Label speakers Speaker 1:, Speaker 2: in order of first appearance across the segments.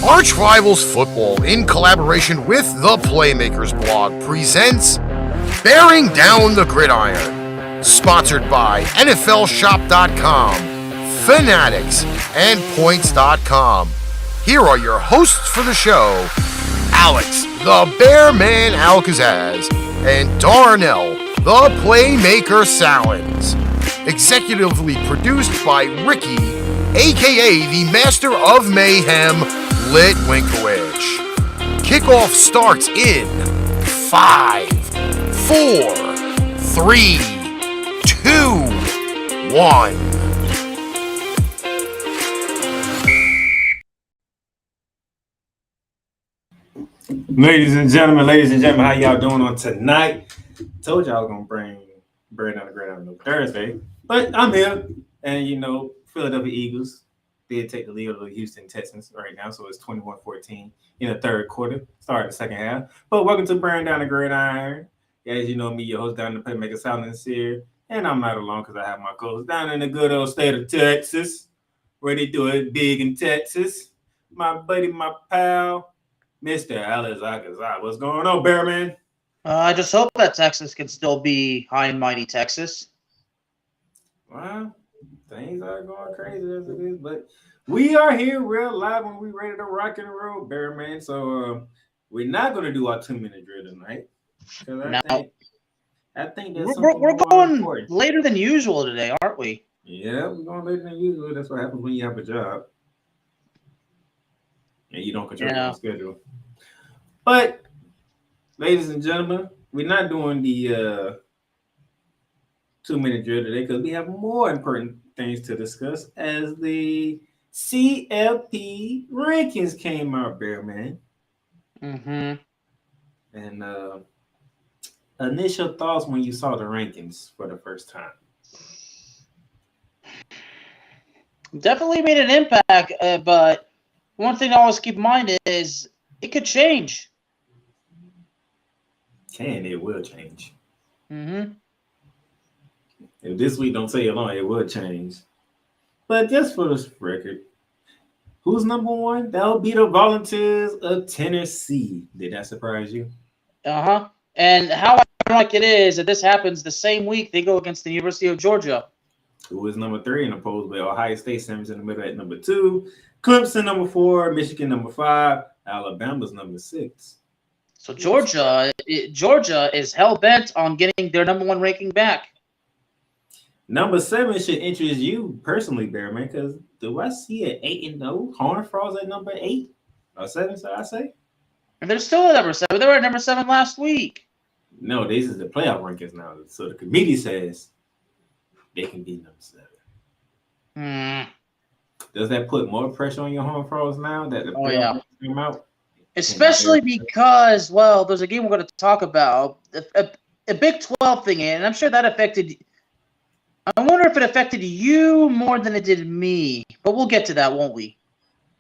Speaker 1: Arch Rivals Football, in collaboration with the Playmakers blog, presents Bearing Down the Gridiron, sponsored by NFLShop.com, Fanatics, and Points.com. Here are your hosts for the show, Alex, the Bearman Al-Kazzaz, and Darnell, the Playmaker Sallins. Executively produced by Ricky, aka the Master of Mayhem, Litwinkowich. Kickoff starts in 5, 4, 3, 2, 1.
Speaker 2: Ladies and gentlemen, how y'all doing on tonight? Told y'all I was gonna bring Bird on the Ground on Thursday, but I'm here, and Philadelphia Eagles did take the lead of the Houston Texans right now, so it's 21-14 in the third quarter, started the second half. But welcome to Burn Down the Gridiron. As you know, me, your host down the Playmaker Sallins here, and I'm not alone because I have my co-host down in the good old state of Texas, where they do it big in Texas. My buddy, my pal, Mr. Al-Kazzaz. What's going on, Bearman?
Speaker 3: I just hope that Texas can still be high and mighty Texas.
Speaker 2: Well, things are going crazy as it is, but we are here real live when we're ready to rock and roll, Bearman. So we're not going to do our 2-minute drill tonight. I think that's
Speaker 3: we're going important. Later than usual today, aren't we?
Speaker 2: Yeah, we're going later than usual. That's what happens when you have a job and you don't control your schedule. But, ladies and gentlemen, we're not doing the 2-minute drill today because we have more important things to discuss as the CFP rankings came out, Bearman.
Speaker 3: Mm-hmm.
Speaker 2: And initial thoughts when you saw the rankings for the first time.
Speaker 3: Definitely made an impact, but one thing to always keep in mind is it could change.
Speaker 2: It will change.
Speaker 3: Mm-hmm.
Speaker 2: If this week don't say it long, it will change. But just for this record, who's number one? That'll be the Volunteers of Tennessee. Did that surprise you?
Speaker 3: Uh-huh. And how ironic it is that this happens the same week they go against the University of Georgia.
Speaker 2: Who is number 3 in the polls, but Ohio State Sam's in the middle at number 2. Clemson number 4, Michigan number 5, Alabama's number 6.
Speaker 3: So Georgia is hell-bent on getting their number 1 ranking back.
Speaker 2: Number 7 should interest you personally, Bearman, because do I see an 8-0 Horned Frogs at number 8 or 7? So I say,
Speaker 3: and they're still at number 7. They were at number 7 last week.
Speaker 2: No, this is the playoff rankings now. So the committee says they can be number 7. Does that put more pressure on your Horned Frogs now that the playoff came out?
Speaker 3: Especially because, well, there's a game we're going to talk about, a Big 12 thing, and I'm sure that affected. I wonder if it affected you more than it did me, but we'll get to that, won't we?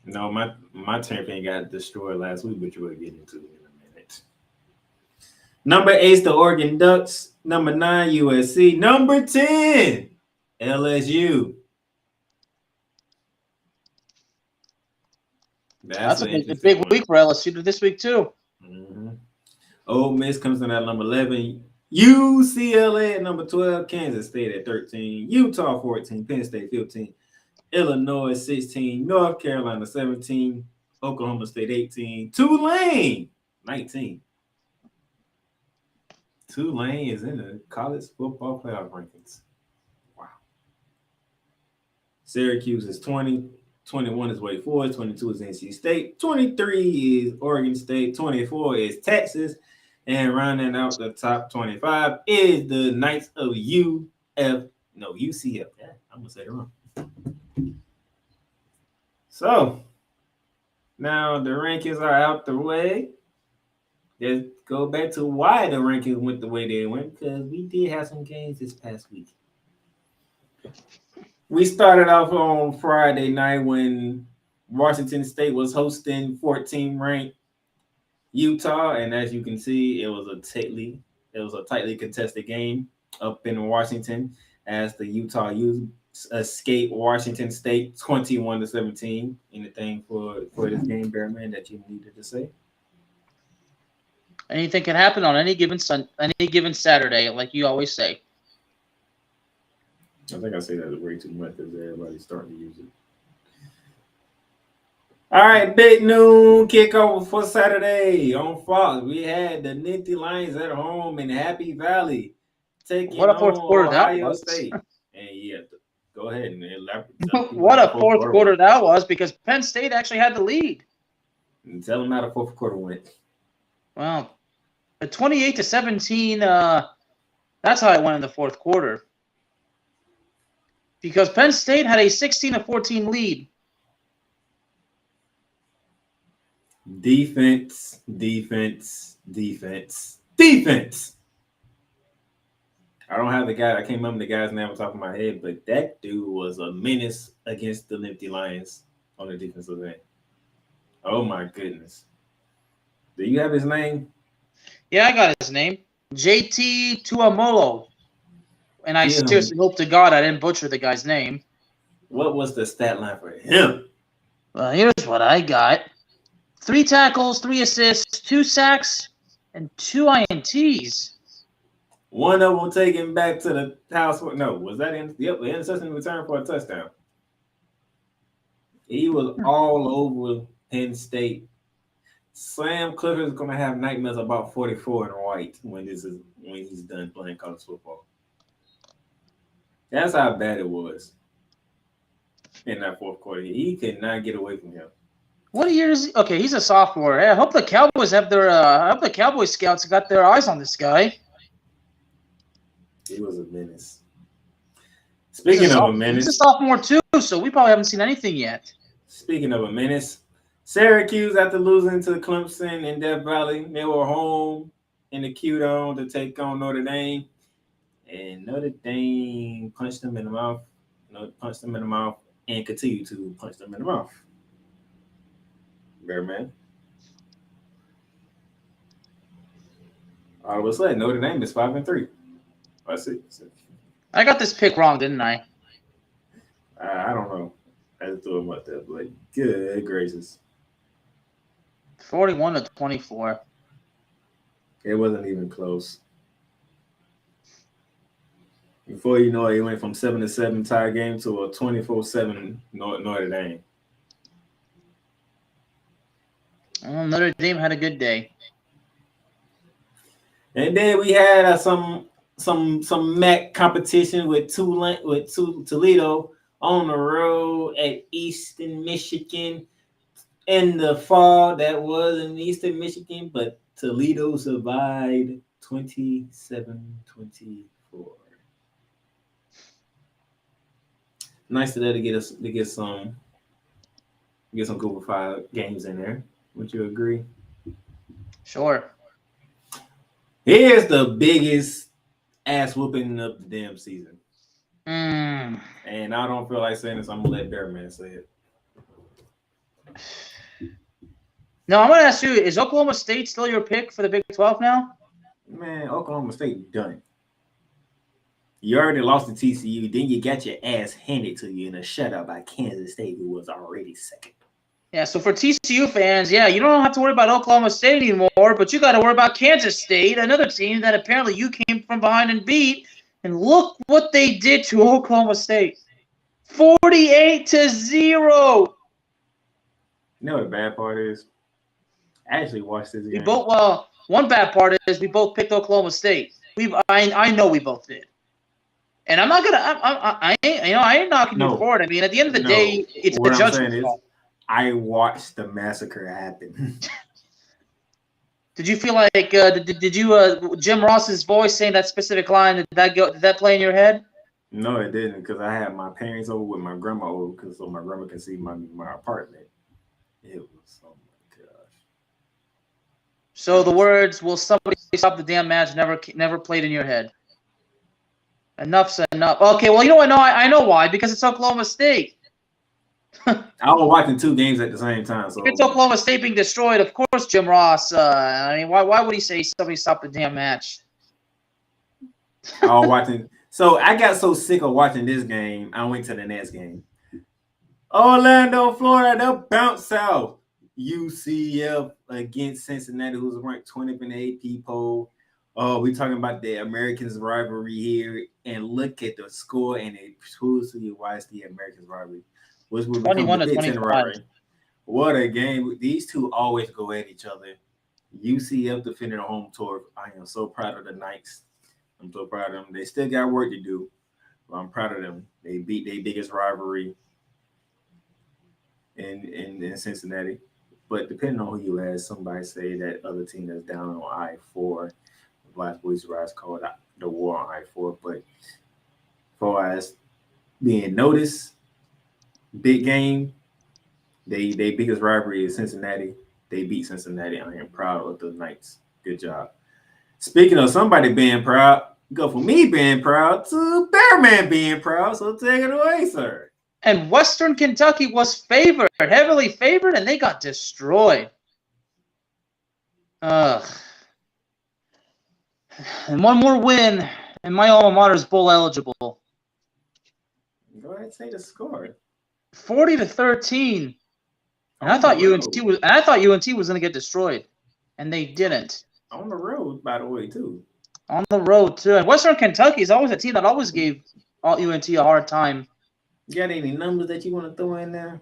Speaker 2: No, my champion got destroyed last week, but you will get into it in a minute. Number 8 is the Oregon Ducks. Number 9, USC. Number 10, LSU.
Speaker 3: That's a big week for LSU this week, too.
Speaker 2: Mm-hmm. Ole Miss comes in at number 11. UCLA at number 12. Kansas State at 13. Utah 14. Penn State 15. Illinois 16. North Carolina 17. Oklahoma State 18. Tulane 19. Tulane is in the college football playoff rankings. Wow. Syracuse is 20. 21 is Wake Forest, 22 is NC State, 23 is Oregon State, 24 is Texas, and rounding out the top 25 is the Knights of UCF. Yeah, I'm gonna say it wrong. So now the rankings are out the way. Let's go back to why the rankings went the way they went, because we did have some games this past week. We started off on Friday night when Washington State was hosting 14th-ranked Utah, and as you can see, it was a tightly contested game up in Washington as the Utah Utes escape Washington State 21-17. Anything for this game, Bearman, that you needed to say?
Speaker 3: Anything can happen on any given Saturday, like you always say.
Speaker 2: I think I say that way too much because everybody's starting to use it. All right, big noon kickoff for Saturday on Fox. We had the Nittany Lions at home in Happy Valley taking
Speaker 3: What a fourth
Speaker 2: on
Speaker 3: quarter that
Speaker 2: Ohio
Speaker 3: was.
Speaker 2: State. And yeah, go ahead and elaborate.
Speaker 3: What a fourth quarter that was, because Penn State actually had the lead.
Speaker 2: And tell them how the fourth quarter went.
Speaker 3: Well, the 28-17, that's how it went in the fourth quarter. Because Penn State had a 16-14 lead.
Speaker 2: Defense. I don't have the guy. I can't remember the guy's name on top of my head, but that dude was a menace against the Nittany Lions on the defensive end. Oh my goodness! Do you have his name?
Speaker 3: Yeah, I got his name. JT Tuamolo. And I seriously hope to God I didn't butcher the guy's name.
Speaker 2: What was the stat line for him?
Speaker 3: Well, here's what I got. 3 tackles, 3 assists, 2 sacks, and 2 INTs.
Speaker 2: One of them taken back to the house. No, was that in? Yep, the interception return for a touchdown. He was all over Penn State. Sam Clifford is going to have nightmares about 44 and white when he's done playing college football. That's how bad it was in that fourth quarter. He could not get away from him.
Speaker 3: What year is he? Okay, he's a sophomore. I hope the Cowboys have their. I hope the Cowboy scouts got their eyes on this guy.
Speaker 2: He was a menace. Speaking of a menace,
Speaker 3: he's a sophomore too, so we probably haven't seen anything yet.
Speaker 2: Speaking of a menace, Syracuse, after losing to Clemson in Death Valley, they were home in the Q-Dome to take on Notre Dame, and Notre Dame punched them in the mouth. And continue to punch them in the mouth. Bearman. All of a sudden, Notre Dame is 5-3. I see.
Speaker 3: I got this pick wrong, didn't I?
Speaker 2: I don't know. I just threw him up there, but good gracious.
Speaker 3: 41-24.
Speaker 2: It wasn't even close. Before you know it, went from 7-7 tie game to a 24-7 Notre Dame.
Speaker 3: Well, Notre Dame had a good day.
Speaker 2: And then we had some MAC competition with Toledo on the road at Eastern Michigan in the fall. That was in Eastern Michigan, but Toledo survived 27-24. Nice today to get some Google 5 games in there. Would you agree?
Speaker 3: Sure.
Speaker 2: Here's the biggest ass whooping of the damn season.
Speaker 3: Mm.
Speaker 2: And I don't feel like saying this. I'm gonna let Bearman say it.
Speaker 3: No, I'm gonna ask you: is Oklahoma State still your pick for the Big 12 now?
Speaker 2: Man, Oklahoma State done. You already lost to TCU, then you got your ass handed to you in a shutout by Kansas State, who was already second.
Speaker 3: Yeah, so for TCU fans, yeah, you don't have to worry about Oklahoma State anymore, but you got to worry about Kansas State, another team that apparently you came from behind and beat. And look what they did to Oklahoma State. 48-0.
Speaker 2: You know what the bad part is? I actually watched this game.
Speaker 3: One bad part is we both picked Oklahoma State. I know we both did. And I'm not gonna. I ain't knocking you for it. I mean, at the end of the day, it's the judgment call.
Speaker 2: I watched the massacre happen.
Speaker 3: Did you feel like did you Jim Ross's voice saying that specific line? Did that play in your head?
Speaker 2: No, it didn't, because I had my parents over with my grandma over, so my grandma can see my apartment. It was, oh my gosh.
Speaker 3: So the words "Will somebody stop the damn match?" never played in your head. Enough's enough. Okay, well, you know what? No, I know why. Because it's Oklahoma State.
Speaker 2: I was watching 2 games at the same time. So
Speaker 3: if it's Oklahoma State being destroyed, of course, Jim Ross. I mean, why would he say somebody stop the damn match?
Speaker 2: I was watching So I got so sick of watching this game, I went to the next game. Orlando, Florida, they'll bounce south. UCF against Cincinnati, who's ranked 20th in the AP poll. Oh, we're talking about the Americans rivalry here, and look at the score, and it proves to you why it's the Americans rivalry, which will become
Speaker 3: 21
Speaker 2: the
Speaker 3: to
Speaker 2: Big Ten
Speaker 3: 25.
Speaker 2: rivalry. What a game! These two always go at each other. UCF defending a home turf. I am so proud of the Knights. I'm so proud of them. They still got work to do, but I'm proud of them. They beat their biggest rivalry in Cincinnati. But depending on who you ask, somebody say that other team that's down on I-4, the Black Boys Rise called the war on I-4. But for as being noticed, big game, they biggest rivalry is Cincinnati. They beat Cincinnati. I am proud of the Knights. Good job. Speaking of somebody being proud, go for me being proud to Bearman being proud. So take it away, sir.
Speaker 3: And Western Kentucky was favored, heavily favored, and they got destroyed. Ugh. And one more win, and my alma mater is bowl eligible.
Speaker 2: Go ahead and say the score.
Speaker 3: 40-13. And I thought UNT was going to get destroyed, and they didn't.
Speaker 2: On the road, by the way, too.
Speaker 3: On the road too. And Western Kentucky is always a team that always gave UNT a hard time.
Speaker 2: You got any numbers that you want to throw in there?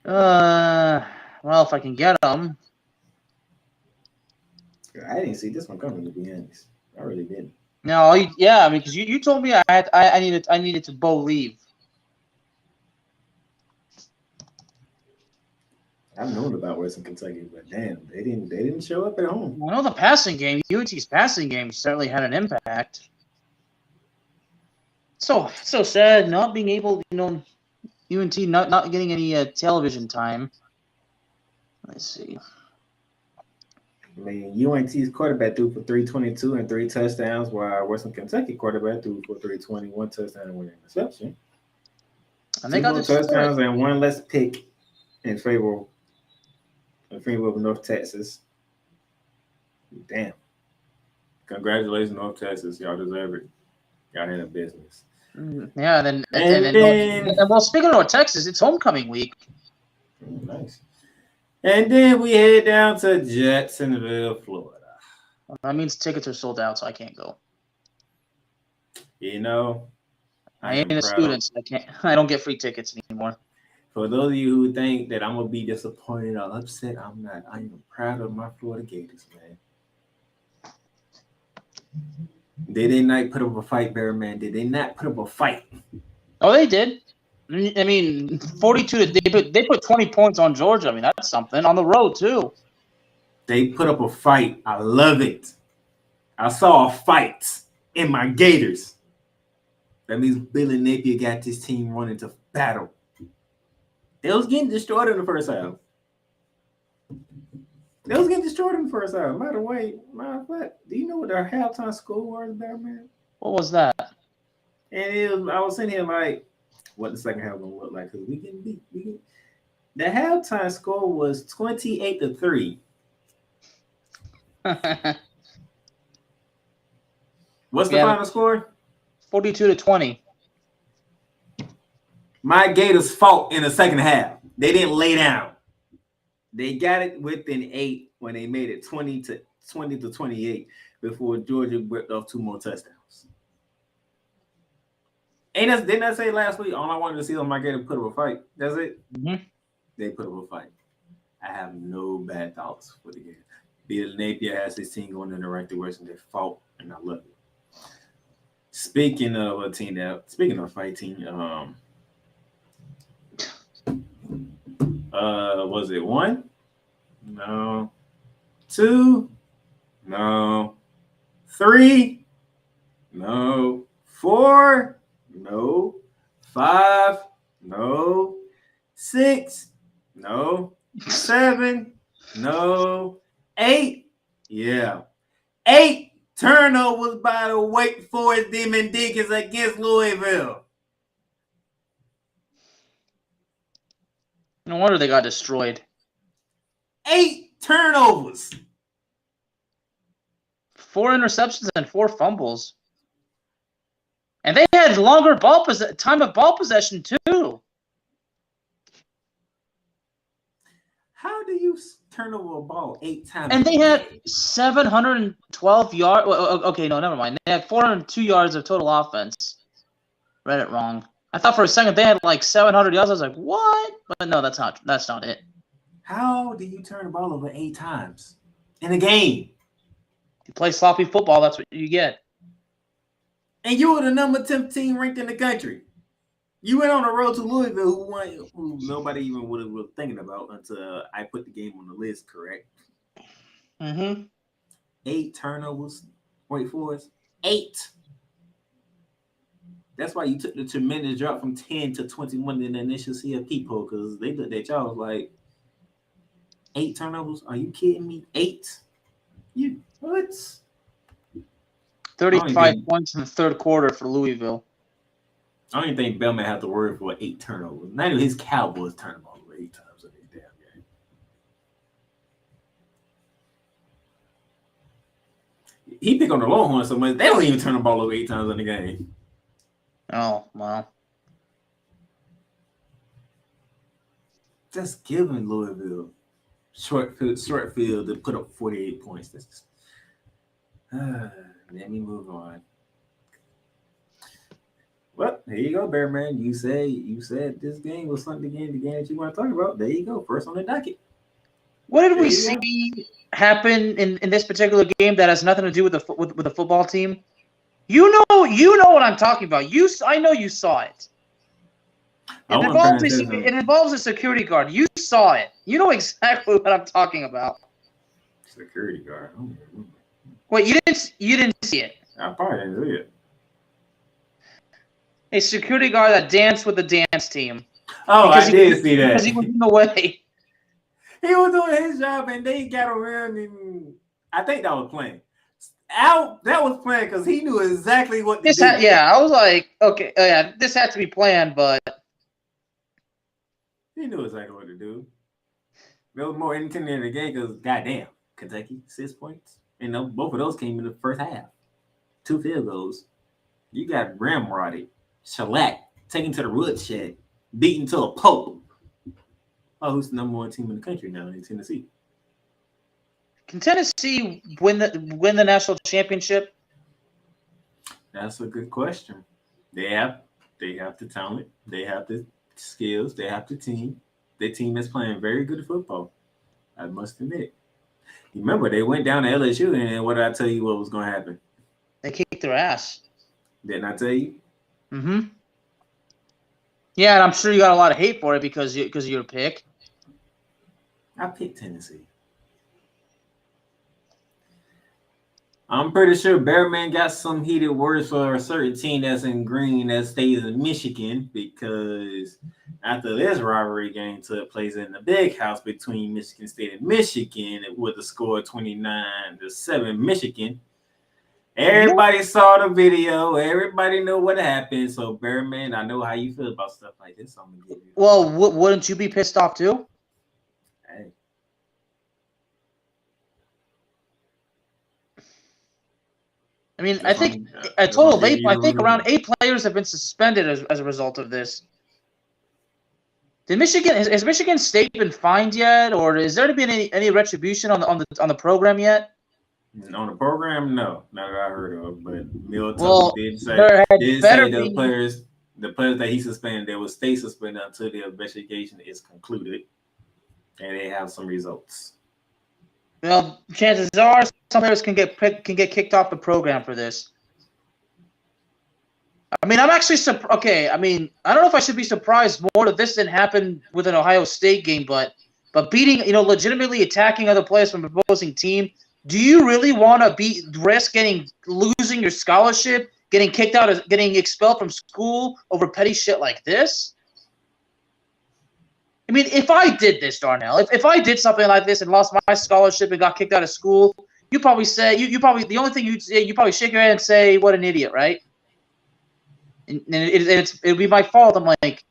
Speaker 3: Well, if I can get them.
Speaker 2: I didn't see this one coming, to be honest. I really didn't.
Speaker 3: No, yeah, I mean, because you told me I needed to bowl leave.
Speaker 2: I've known about Western Kentucky, but damn, they didn't show up at home.
Speaker 3: I know the passing game, UNT's passing game certainly had an impact. So sad not being able, UNT not getting any television time. Let's see.
Speaker 2: I mean, UNT's quarterback threw for 322 and 3 touchdowns, while Western Kentucky quarterback threw for 320, 1 touchdown and 1 interception.
Speaker 3: And they got
Speaker 2: touchdowns and 1 less pick in favor of North Texas. Damn. Congratulations, North Texas. Y'all deserve it. Got into business.
Speaker 3: Yeah, and then well, speaking of North Texas, it's homecoming week.
Speaker 2: Nice. And then we head down to Jacksonville, Florida.
Speaker 3: Well, that means tickets are sold out, so I can't go.
Speaker 2: I
Speaker 3: ain't a student, so I don't get free tickets anymore.
Speaker 2: For those of you who think that I'm gonna be disappointed or upset, I'm not. I am proud of my Florida Gators, man. Did they not put up a fight, Bearman? Did they not put up a fight?
Speaker 3: Oh, they did. I mean, 42. They put 20 points on Georgia. I mean, that's something on the road too.
Speaker 2: They put up a fight. I love it. I saw a fight in my Gators. That means Billy Napier got this team running to battle. They was getting destroyed in the first half. By the way, do you know what their halftime score was, Bearman?
Speaker 3: What was that?
Speaker 2: And I was sitting here like, what the second half gonna look like? Because we getting beat. The halftime score was 28-3. What's the final score?
Speaker 3: 42-20.
Speaker 2: My Gators fought in the second half. They didn't lay down. They got it within 8 when they made it 20-28 before Georgia whipped off 2 more touchdowns. Didn't I say last week? All I wanted to see on my Gators put up a fight. That's it.
Speaker 3: Mm-hmm.
Speaker 2: They put up a fight. I have no bad thoughts for the game. Bill Napier has his team going in the right direction. They fought, and I love it. Speaking of fighting, was it 1? No. 2? No. 3? No. 4? No. 5? No. 6? No. 7? No. 8? Yeah. 8 turnovers by the Wake Forest Demon Deacons against Louisville.
Speaker 3: No wonder they got destroyed.
Speaker 2: 8 turnovers.
Speaker 3: 4 interceptions and 4 fumbles. And they had longer time of ball possession, too.
Speaker 2: How do you turn over a ball 8 times?
Speaker 3: And they had 712 yards. Well, okay, no, never mind. They had 402 yards of total offense. Read it wrong. I thought for a second they had like 700 yards. I was like, what? But no, that's not it.
Speaker 2: How do you turn the ball over 8 times in a game?
Speaker 3: You play sloppy football, that's what you get.
Speaker 2: And you were the number 10 team ranked in the country. You went on the road to Louisville, who nobody even would have been thinking about until I put the game on the list, correct?
Speaker 3: Mm-hmm.
Speaker 2: 8 turnovers. Wait for us. 8. That's why you took the tremendous drop from 10 to 21 in the initial CFP poll, because they looked at y'all like, 8 turnovers? Are you kidding me? 8? You what?
Speaker 3: 35 points in the third quarter for Louisville.
Speaker 2: I don't even think Bellman had to worry for 8 turnovers. Not even his Cowboys turned the ball over 8 times in this damn game. He picked on the Longhorns so much, they don't even turn the ball over 8 times in the game.
Speaker 3: Oh, wow.
Speaker 2: Just giving Louisville short field to put up 48 points. That's just, let me move on. Well, there you go, Bearman. You said this game was something again, the game that you want to talk about. There you go, first on the docket.
Speaker 3: What did we see happen in this particular game that has nothing to do with the football team? You know what I'm talking about. I know you saw it. It involves a security guard. You saw it. You know exactly what I'm talking about.
Speaker 2: Security guard.
Speaker 3: Wait, you didn't see it.
Speaker 2: I probably didn't see it.
Speaker 3: A security guard that danced with the dance team.
Speaker 2: Oh, I did see that.
Speaker 3: Because he was in the way.
Speaker 2: He was doing his job, and they got around, and I think that was playing. That was playing because he knew exactly what to do.
Speaker 3: I was like, okay, this had to be planned, but
Speaker 2: he knew exactly what to do. There was more intimidating in the game because, goddamn, Kentucky 6 points. You know, both of those came in the first half. 2 field goals. You got ramrodded, shellacked, taken to the woodshed, beaten to a pulp. Oh, who's the number 1 team in the country now in Tennessee?
Speaker 3: Can Tennessee win the national championship?
Speaker 2: That's a good question. They have the talent, they have the skills, they have the team. Their team is playing very good football. I must admit. Remember, they went down to LSU, and what did I tell you what was going to happen?
Speaker 3: They kicked their ass.
Speaker 2: Didn't I tell you?
Speaker 3: Mm-hmm. Yeah, and I'm sure you got a lot of hate for it because of your pick.
Speaker 2: I picked Tennessee. I'm pretty sure Bearman got some heated words for a certain team that's in green that stays in Michigan, because after this rivalry game took place in the big house between Michigan State and Michigan with the score 29-7 Michigan, everybody saw the video. Everybody know what happened. So, Bearman, I know how you feel about stuff like this. I'm gonna give you.
Speaker 3: Well, wouldn't you be pissed off too?
Speaker 2: Hey.
Speaker 3: I mean, I think a total of 8. I think around 8 players have been suspended as a result of this. Has Michigan State been fined yet, or is there to be any retribution on the program yet?
Speaker 2: On the program, no, not that I heard of. But
Speaker 3: Well,
Speaker 2: did say
Speaker 3: the
Speaker 2: players that he suspended, they will stay suspended until the investigation is concluded and they have some results.
Speaker 3: Well, chances are some players can get kicked off the program for this. I mean, I'm actually okay. I mean, I don't know if I should be surprised more that this didn't happen with an Ohio State game, but beating, legitimately attacking other players from the opposing team. Do you really want to risk losing your scholarship, getting kicked out, getting expelled from school over petty shit like this? I mean, if I did this, Darnell, if I did something like this and lost my scholarship and got kicked out of school, you probably say the only thing you'd say, you probably shake your head and say, "What an idiot," right? And it'd be my fault. I'm like,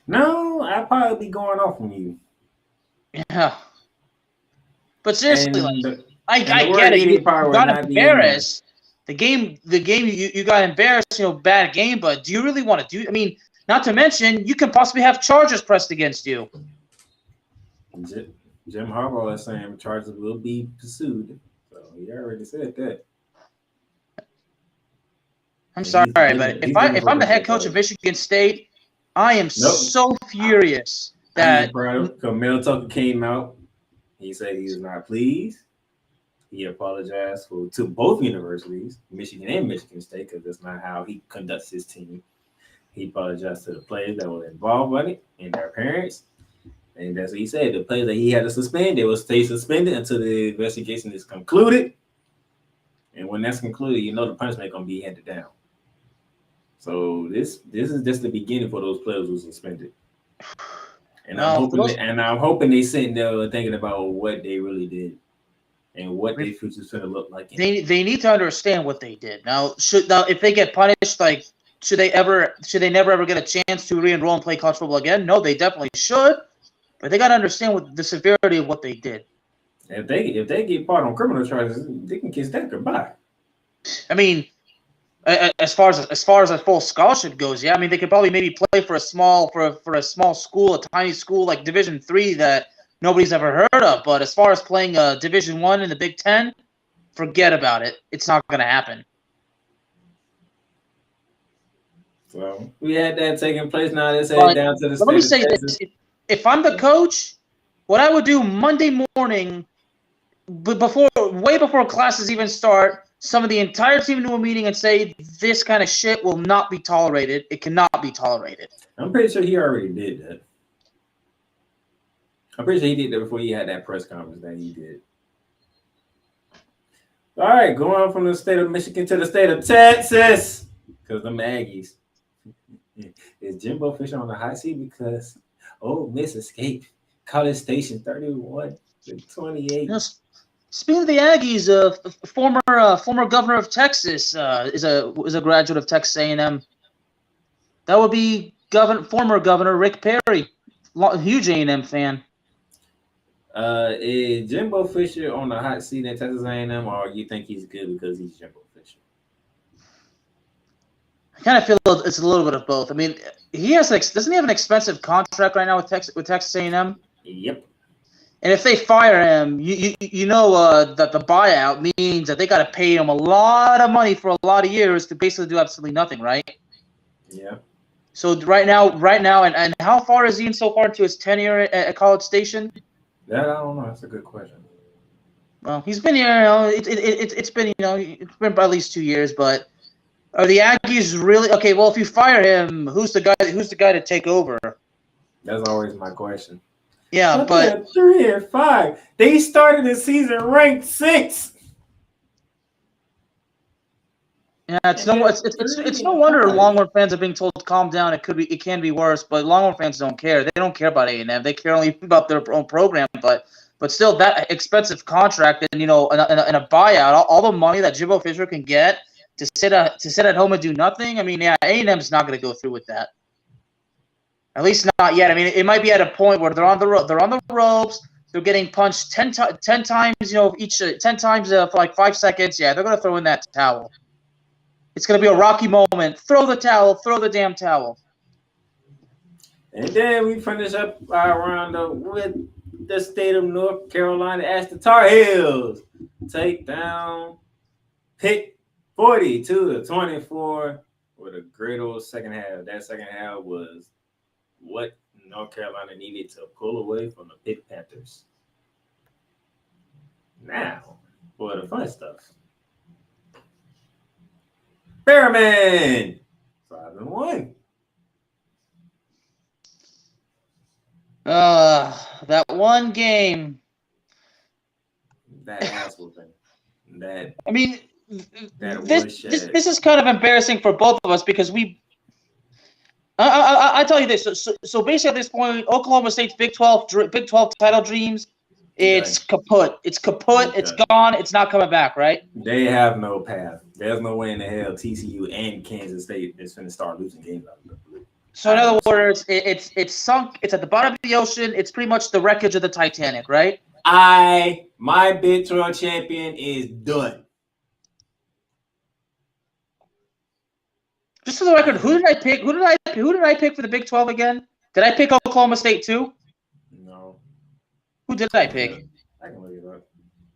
Speaker 2: no, I'd probably be going off on you.
Speaker 3: Yeah, but seriously, I get it. You got embarrassed. The game you got embarrassed, bad game, but do you really want to do? I mean, not to mention you can possibly have charges pressed against you.
Speaker 2: Jim Harbaugh is saying charges will be pursued, so he already said that.
Speaker 3: I'm sorry, but if I'm the head coach of Michigan State, I am so furious that
Speaker 2: Mel Tucker came out. He said he was not pleased. He apologized to both universities, Michigan and Michigan State, because that's not how he conducts his team. He apologized to the players that were involved in it and their parents. And that's what he said. The players that he had to suspend, they will stay suspended until the investigation is concluded. And when that's concluded, the punishment is going to be handed down. So this is just the beginning for those players who suspended. And I'm hoping they sitting there thinking about what they really did and what their future's going to look like.
Speaker 3: They need to understand what they did. Now if they get punished, like should they never ever get a chance to re-enroll and play college football again? No, they definitely should. But they got to understand what the severity of what they did.
Speaker 2: If they get caught on criminal charges, they can kiss that goodbye.
Speaker 3: I mean, as far as a full scholarship goes, yeah. I mean, they could probably maybe play for a small school, a tiny school like Division III that nobody's ever heard of. But as far as playing Division I in the Big Ten, forget about it. It's not going to happen.
Speaker 2: So we had that taking place. Now let's head down to the state.
Speaker 3: Let me say this. If I'm the coach, what I would do Monday morning, way before classes even start, some of the entire team into a meeting and say this kind of shit will not be tolerated. It cannot be tolerated.
Speaker 2: I'm pretty sure he already did that. I'm pretty sure he did that before he had that press conference that he did. All right, going from the state of Michigan to the state of Texas, because them Aggies. Is Jimbo Fisher on the hot seat because Ole Miss escaped College Station 31-28?
Speaker 3: Speaking of the Aggies, former governor of Texas is a graduate of Texas A&M. That would be former governor Rick Perry, huge A&M fan.
Speaker 2: Is Jimbo Fisher on the hot seat at Texas A&M, or you think he's good because he's Jimbo Fisher?
Speaker 3: I kind of feel it's a little bit of both. I mean, doesn't he have an expensive contract right now with Texas A&M?
Speaker 2: Yep.
Speaker 3: And if they fire him, that the buyout means that they got to pay him a lot of money for a lot of years to basically do absolutely nothing, right?
Speaker 2: Yeah.
Speaker 3: So right now, and how far is he in so far into his tenure at College Station?
Speaker 2: That I don't know. That's a good question.
Speaker 3: Well, he's been here. It's been at least 2 years, but. Are the Aggies really okay? Well, if you fire him, who's the guy to take over?
Speaker 2: That's always my question.
Speaker 3: Yeah, but
Speaker 2: 3-5. They started the season ranked 6th.
Speaker 3: Yeah, it's no wonder Longhorn fans are being told to calm down. It can be worse, but Longhorn fans don't care. They don't care about A&M. They care only about their own program. But still, that expensive contract and and a buyout, all the money that Jimbo Fisher can get. To sit at home and do nothing. I mean, yeah, A&M's not going to go through with that. At least not yet. I mean, it might be at a point where they're on the ropes. They're getting punched 10 times, each 10 times for like 5 seconds. Yeah, they're going to throw in that towel. It's going to be a rocky moment. Throw the towel. Throw the damn towel.
Speaker 2: And then we finish up our roundup with the state of North Carolina as the Tar Heels take down Pitt 42-24 with a great old second half. That second half was what North Carolina needed to pull away from the Pitt Panthers. Now, for the fun stuff. Bearman 5-1.
Speaker 3: That one game.
Speaker 2: That ass whooping.
Speaker 3: I mean. This is kind of embarrassing for both of us because I tell you this. So basically at this point, Oklahoma State's Big 12 title dreams, it's kaput. It's kaput. Okay. It's gone. It's not coming back, right?
Speaker 2: They have no path. There's no way in the hell TCU and Kansas State is going to start losing games out of the blue.
Speaker 3: So in other words, it's sunk. It's at the bottom of the ocean. It's pretty much the wreckage of the Titanic, right?
Speaker 2: My Big 12 champion is done.
Speaker 3: Just for the record, who did I pick? Who did I pick for the Big 12 again? Did I pick Oklahoma State too?
Speaker 2: No.
Speaker 3: Who did I pick?
Speaker 2: I can look it up.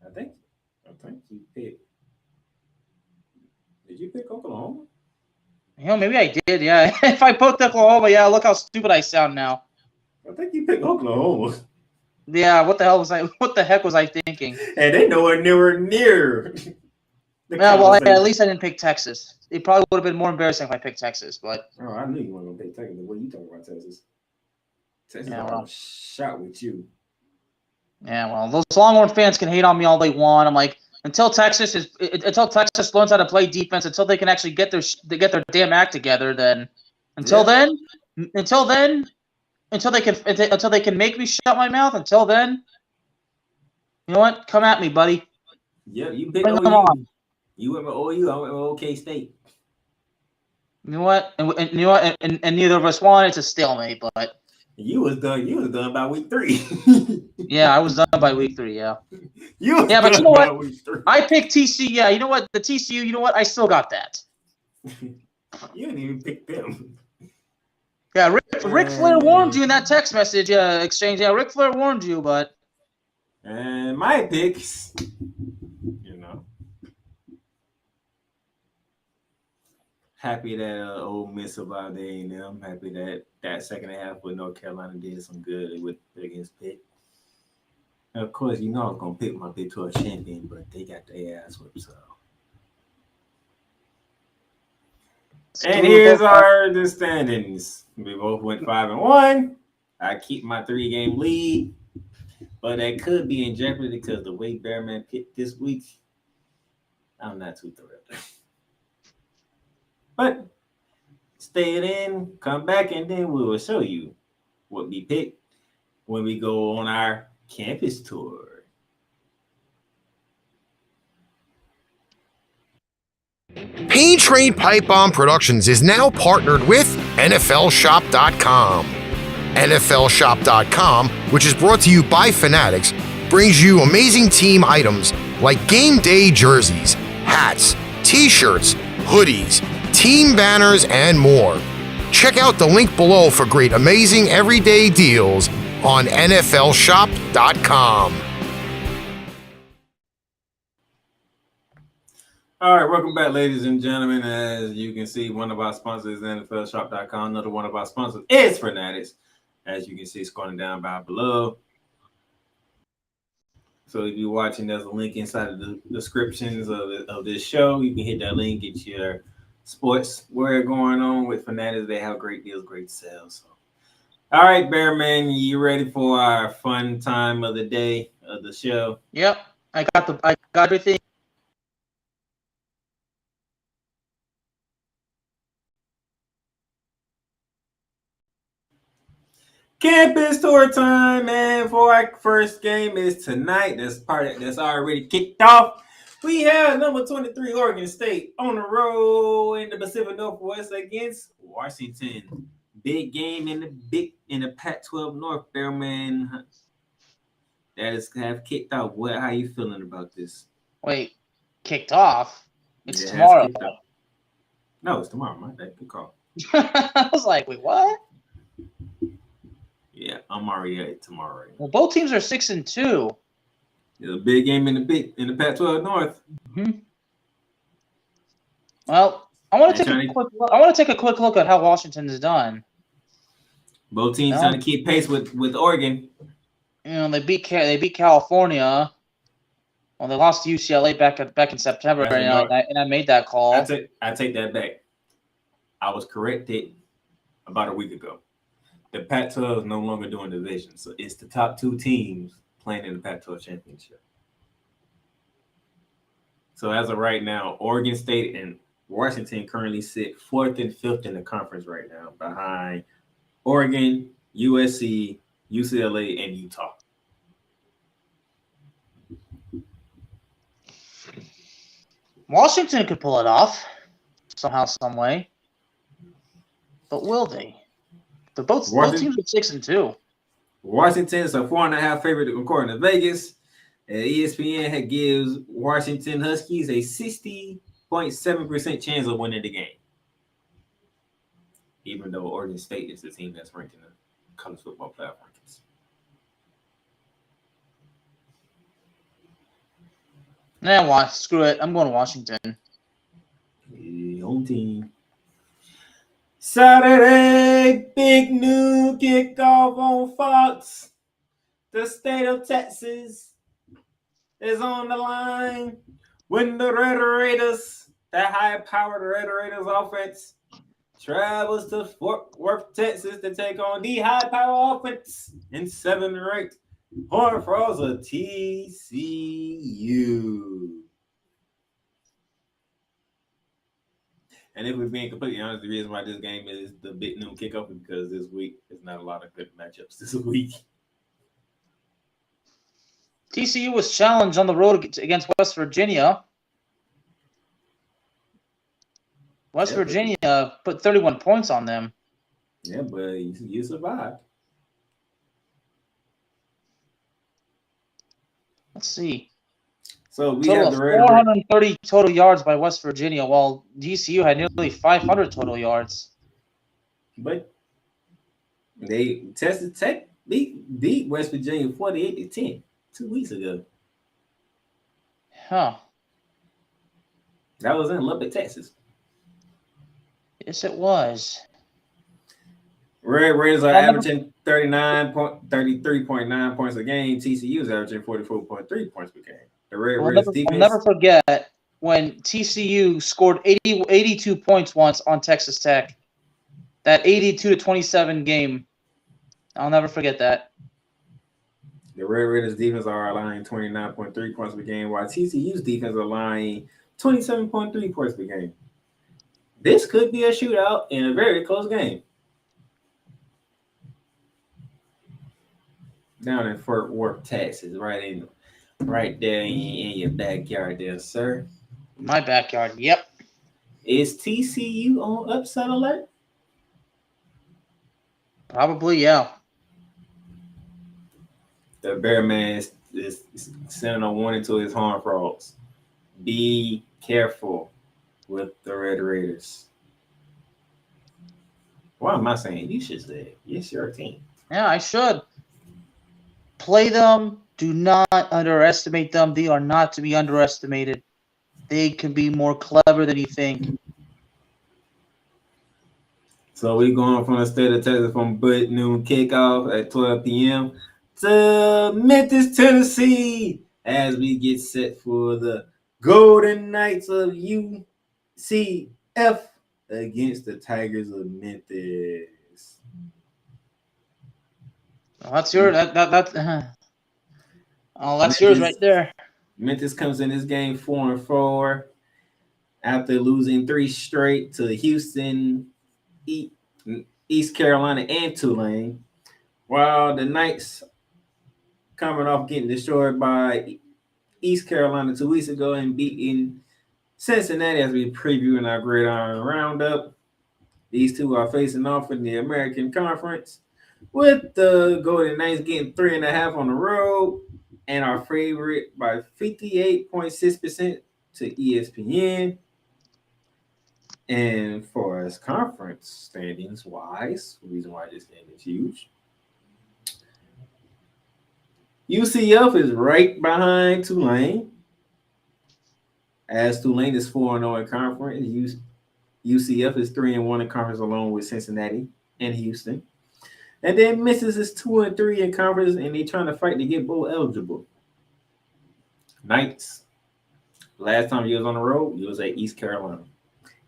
Speaker 2: I think you picked. Did you pick Oklahoma?
Speaker 3: Maybe I did. Yeah. If I picked Oklahoma, yeah. Look how stupid I sound now.
Speaker 2: I think you picked Oklahoma.
Speaker 3: Yeah. What the hell was I? What the heck was I thinking?
Speaker 2: And they nowhere near.
Speaker 3: Yeah. Well, at least I didn't pick Texas. It probably would have been more embarrassing if I picked Texas, but.
Speaker 2: Oh, I knew you weren't gonna pick Texas. The way you talking about Texas. Texas shot with you.
Speaker 3: Yeah, well, those Longhorn fans can hate on me all they want. I'm like, until Texas learns how to play defense, until they can actually get their damn act together, then until they can make me shut my mouth. Until then, you know what? Come at me, buddy.
Speaker 2: Yeah, you picked
Speaker 3: Bring them
Speaker 2: OU.
Speaker 3: on.
Speaker 2: You went with OU. I went with OK State.
Speaker 3: You know what? And you know what? And neither of us wanted to stalemate, but
Speaker 2: you was done by week 3.
Speaker 3: Yeah, I was done by week 3. Yeah.
Speaker 2: But you know
Speaker 3: what? I picked TCU. Yeah, you know what? The TCU. You know what? I still got that.
Speaker 2: You didn't even pick them.
Speaker 3: Yeah, Ric Flair warned you in that text message exchange. Yeah, Ric Flair warned you, but.
Speaker 2: And my picks, happy that Ole Miss survived the A&M. Happy that second half with North Carolina did some good against Pitt. And of course, I was going to pick my Big 12 champion, but they got their ass whipped, so. And here's the standings. We both went 5-1. I keep my 3-game lead, but that could be in jeopardy because the way Bearman picked this week, I'm not too thrilled. But stay in, come back, and then we will show you what we picked when we go on our campus tour.
Speaker 1: Pain Train Pipe Bomb Productions is now partnered with NFLShop.com. NFLShop.com, which is brought to you by Fanatics, brings you amazing team items like game day jerseys, hats, t-shirts, hoodies, team banners, and more. Check out the link below for great, amazing everyday deals on NFLShop.com.
Speaker 2: All right, welcome back, ladies and gentlemen. As you can see, one of our sponsors is NFLShop.com. Another one of our sponsors is Fanatics. As you can see, scrolling down by below. So if you're watching, there's a link inside of the descriptions of this show. You can hit that link, get your sports wear going on with Fanatics. They have great deals, great sales. So. All right, Bearman, you ready for our fun time of the day of the show?
Speaker 3: Yep, I got everything.
Speaker 2: Campus tour time, and for our first game is tonight. That's already kicked off. We have number 23 Oregon State on the road in the Pacific Northwest against Washington. Big game in the Pac-12 North, Bearman. That is have kicked off. How you feeling about this?
Speaker 3: Wait, kicked off? It's tomorrow.
Speaker 2: No, it's tomorrow. My bad. Good call.
Speaker 3: I was like, wait, what?
Speaker 2: Yeah, I'm already at it tomorrow.
Speaker 3: Well, both teams are 6-2.
Speaker 2: It's a big game in the Pac-12 North.
Speaker 3: Mm-hmm. Well, I want to take a quick look at how Washington's done.
Speaker 2: Both teams trying to keep pace with Oregon.
Speaker 3: They beat California. Well, they lost to UCLA back in September, and I made that call.
Speaker 2: I take that back. I was corrected about a week ago. The Pac-12 is no longer doing division, so it's the top 2 teams playing in the Pac-12 championship. So as of right now, Oregon State and Washington currently sit 4th and 5th in the conference right now, behind Oregon, USC, UCLA, and Utah.
Speaker 3: Washington could pull it off somehow, some way, but will they? Both teams are 6-2.
Speaker 2: Washington is a 4.5 favorite according to Vegas. And ESPN gives Washington Huskies a 60.7% chance of winning the game. even though Oregon State is the team that's ranked in the college football playoff rankings.
Speaker 3: Nah, screw it. I'm going to Washington.
Speaker 2: Home team. Saturday, big noon kickoff on Fox. The state of Texas is on the line when the Red Raiders, that high-powered Red Raiders offense, travels to Fort Worth, Texas to take on the high-power offense in 7th ranked Horned Frogs of TCU. And if we're being completely honest, the reason why this game is the big noon kickoff is because this week there's not a lot of good matchups this week.
Speaker 3: TCU was challenged on the road against West Virginia. West Virginia put 31 points on them.
Speaker 2: Yeah, but you survived.
Speaker 3: Let's see.
Speaker 2: So we
Speaker 3: Total
Speaker 2: have
Speaker 3: of
Speaker 2: the Red
Speaker 3: 430 total yards by West Virginia, while TCU had nearly 500 total yards.
Speaker 2: But they Texas Tech beat West Virginia 48-10 2 weeks ago.
Speaker 3: Huh.
Speaker 2: That was in Lubbock, Texas.
Speaker 3: Yes, it was.
Speaker 2: Red Raiders are averaging 33.9 points a game. TCU is averaging 44.3 points per game. The Red Raiders defense.
Speaker 3: I'll never forget when TCU scored 82 points once on Texas Tech. That 82-27 game. I'll never forget that.
Speaker 2: The Red Raiders defense are allowing 29.3 points per game, while TCU's defense are allowing 27.3 points per game. This could be a shootout in a very close game. Down in Fort Worth, Texas, right there in your backyard there, sir.
Speaker 3: My backyard, yep.
Speaker 2: Is TCU on upset alert?
Speaker 3: Probably, yeah.
Speaker 2: The Bear Man is sending a warning to his Horned Frogs. Be careful with the Red Raiders. Why am I saying you should say it? It's your team.
Speaker 3: Yeah, I should. Play them. Do not underestimate them. They are not to be underestimated. They can be more clever than you think.
Speaker 2: So we're going from the state of Texas from big noon kickoff at 12 p.m. to Memphis, Tennessee, as we get set for the Golden Knights of UCF against the Tigers of Memphis.
Speaker 3: Oh, that's yours. That's yours right there.
Speaker 2: Memphis comes in this game 4-4 after losing 3 straight to Houston, East Carolina, and Tulane. While the Knights coming off getting destroyed by East Carolina 2 weeks ago and beating Cincinnati as we preview in our Gridiron Roundup. These two are facing off in the American Conference, with the Golden Knights getting 3.5 on the road and our favorite by 58.6% to ESPN. And for as conference standings wise, the reason why this game is huge, UCF is right behind Tulane, as Tulane is 4-0 in conference. UCF is 3-1 in conference along with Cincinnati and Houston. And then Memphis is 2-3 in conference, and they're trying to fight to get bowl eligible. Knights, last time you was on the road, you was at East Carolina.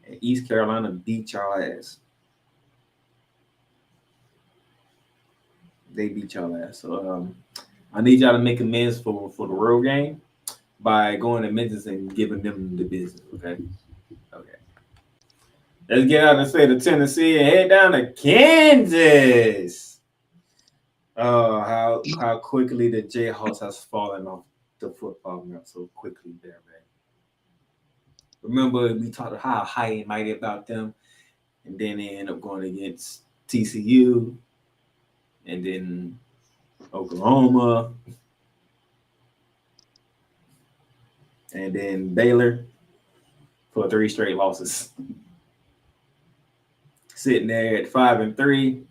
Speaker 2: And East Carolina beat y'all ass. They beat y'all ass. So I need y'all to make amends for the road game by going to Memphis and giving them the business, okay? Okay. Let's get out of the state of Tennessee and head down to Kansas. Oh, how quickly the Jayhawks has fallen off the football map so quickly there, man. Remember, we talked how high and mighty about them, and then they end up going against TCU, and then Oklahoma, and then Baylor for 3 straight losses. sitting there at 5-3.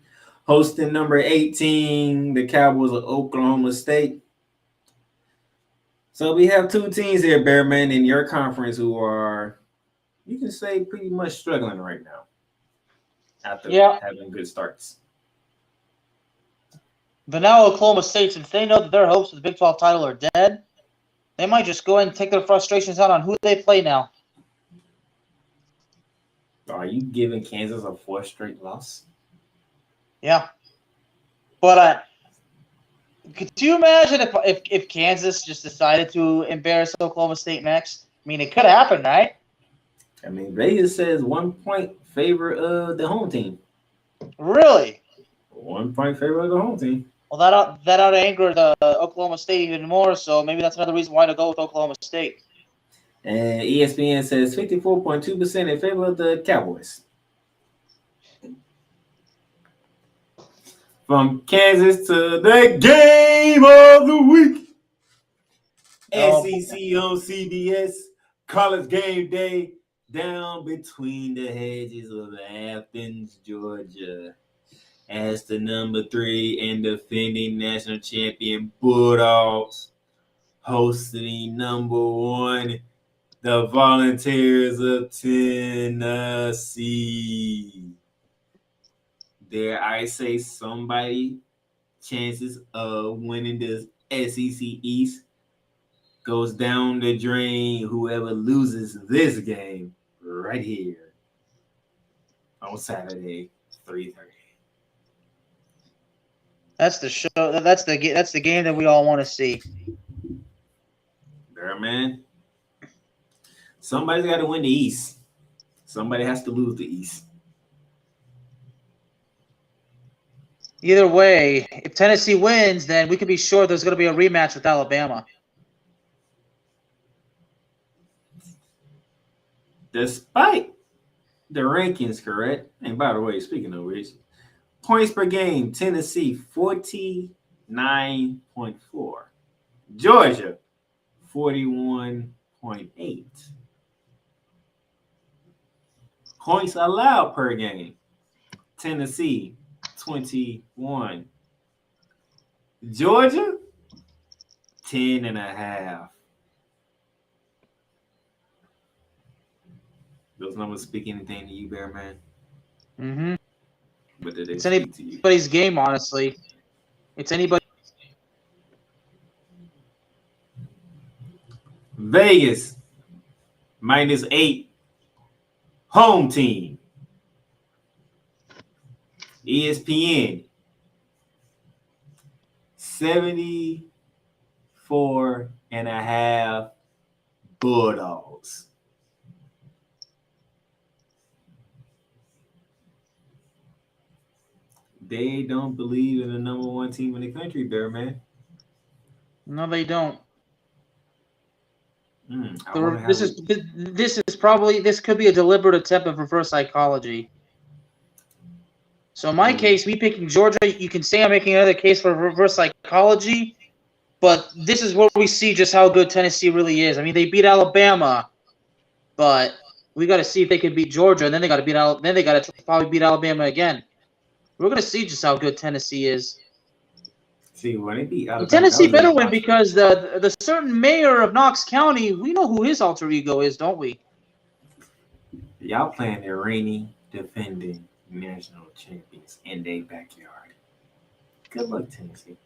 Speaker 2: Hosting number 18, the Cowboys of Oklahoma State. So we have two teams here, Bearman, in your conference who are, you can say, pretty much struggling right now after having good starts.
Speaker 3: But now Oklahoma State, since they know that their hopes for the Big 12 title are dead, they might just go ahead and take their frustrations out on who they play now.
Speaker 2: Are you giving Kansas a 4th straight loss?
Speaker 3: Yeah. But could you imagine if Kansas just decided to embarrass Oklahoma State next? I mean, it could happen, right?
Speaker 2: I mean, Vegas says 1 point favor of the home team.
Speaker 3: Really?
Speaker 2: 1 point favor of the home team.
Speaker 3: Well, that ought to anger the Oklahoma State even more, so maybe that's another reason why to go with Oklahoma State.
Speaker 2: And ESPN says 54.2% in favor of the Cowboys. From Kansas to the game of the week. SEC on CBS, college game day, down between the hedges of Athens, Georgia. As the number 3 and defending national champion Bulldogs hosting number 1, the Volunteers of Tennessee. Dare I say somebody chances of winning this SEC East goes down the drain, whoever loses this game right here on Saturday, 3:30.
Speaker 3: That's the show. That's the game that we all want to see.
Speaker 2: There, man. Somebody's got to win the East. Somebody has to lose the East.
Speaker 3: Either way, if Tennessee wins, then we can be sure there's going to be a rematch with Alabama.
Speaker 2: Despite the rankings, correct? And by the way, speaking of which, points per game, Tennessee 49.4. Georgia 41.8. Points allowed per game, Tennessee 21. Georgia 10.5. Those numbers speak anything to you, Bearman?
Speaker 3: Mm-hmm.
Speaker 2: But did they
Speaker 3: It's
Speaker 2: speak to you?
Speaker 3: anybody's game, honestly. It's anybody.
Speaker 2: Vegas -8. Home team. ESPN 74.5 Bulldogs. They don't believe in the number 1 team in the country, Bearman.
Speaker 3: No, they don't.
Speaker 2: This
Speaker 3: This could be a deliberate attempt of reverse psychology. So in my case, me picking Georgia, you can say I'm making another case for reverse psychology, but this is where we see just how good Tennessee really is. I mean, they beat Alabama, but we got to see if they can beat Georgia, and then they got to probably beat Alabama again. We're going to see just how good Tennessee is.
Speaker 2: See, when they beat Alabama,
Speaker 3: Tennessee better win because the certain mayor of Knox County, we know who his alter ego is, don't we?
Speaker 2: Y'all playing the reigning, defending national champions in their backyard. Good luck, Tennessee.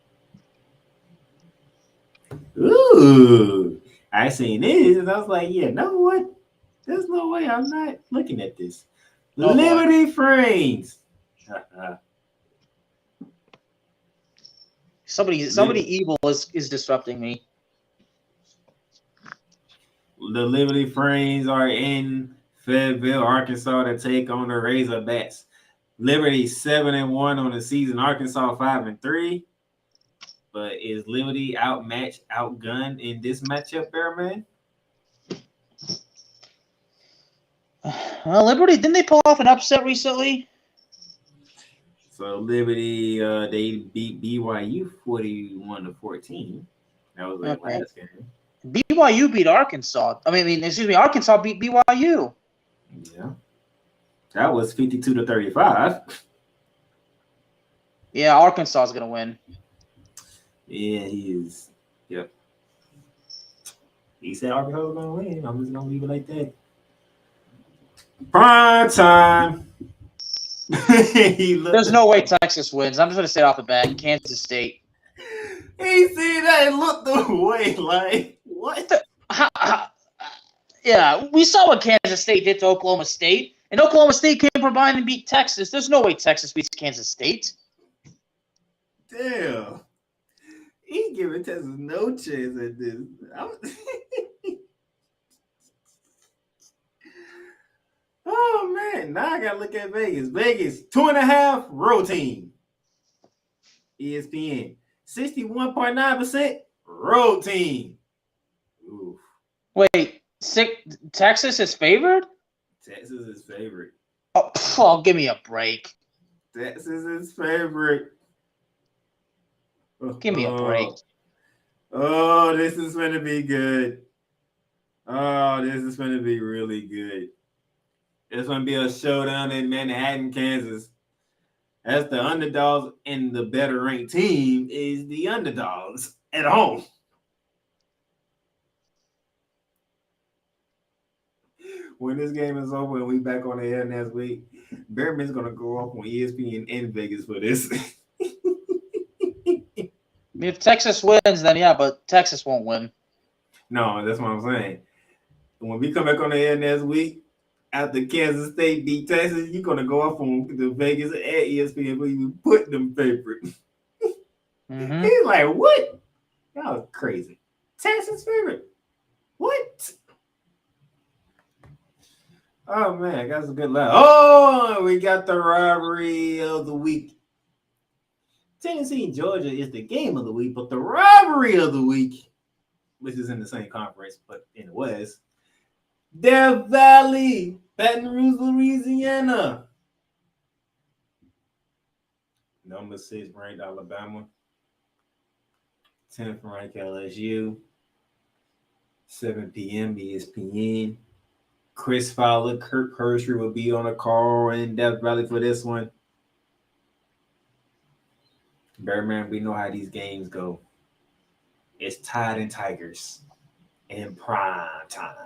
Speaker 2: Ooh, I seen this and I was like, yeah, know what? There's no way I'm not looking at this.
Speaker 3: Oh,
Speaker 2: Liberty Frames.
Speaker 3: Somebody evil is disrupting me.
Speaker 2: The Liberty Frames are in Fayetteville, Arkansas to take on the Razorbacks. Liberty 7-1 on the season. Arkansas 5-3. But is Liberty outmatched, outgunned in this matchup, Bearman?
Speaker 3: Liberty, didn't they pull off an upset recently?
Speaker 2: So Liberty, they beat BYU 41-14. That was their last game.
Speaker 3: BYU beat Arkansas. Arkansas beat BYU.
Speaker 2: Yeah. That was 52-35.
Speaker 3: Yeah, Arkansas is gonna win.
Speaker 2: Yeah, he is. Yep. He said Arkansas was gonna win. I'm just gonna leave it like that. Prime time.
Speaker 3: There's no way Texas wins. I'm just gonna say it off the bat. Kansas State.
Speaker 2: He see that and looked away like what?
Speaker 3: Yeah, we saw what Kansas State did to Oklahoma State, and Oklahoma State came from behind and beat Texas. There's no way Texas beats Kansas State.
Speaker 2: Damn. He giving Texas no chance at this. Oh man, now I gotta look at Vegas. Vegas 2.5 road team. ESPN 61.9% road team. Oof.
Speaker 3: Wait, Texas is favored?
Speaker 2: Texas is favorite.
Speaker 3: Oh, give me a break.
Speaker 2: Texas is favorite.
Speaker 3: Give me a break.
Speaker 2: Oh, this is going to be good. Oh, this is going to be really good. It's going to be a showdown in Manhattan, Kansas. As the underdogs and the better ranked team is the underdogs at home. When this game is over and we back on the air next week, Bearman's going to go off on ESPN in Vegas for this.
Speaker 3: I mean, if Texas wins, then yeah, but Texas won't win.
Speaker 2: No, that's what I'm saying. When we come back on the air next week, after Kansas State beat Texas, you're going to go off on the Vegas at ESPN for you put them favorite.
Speaker 3: Mm-hmm.
Speaker 2: He's like, what? That was crazy. Texas favorite. What? Oh, man, that's a good laugh. Oh, we got the rivalry of the week. Tennessee and Georgia is the game of the week, but the rivalry of the week, which is in the same conference, but in the West, Death Valley, Baton Rouge, Louisiana. Number 6 ranked Alabama. 10th ranked LSU. 7 p.m. ESPN. Chris Fowler, Kirk Herbstreit will be on a call in Death Valley for this one. Bearman, we know how these games go. It's Tide and Tigers in prime time.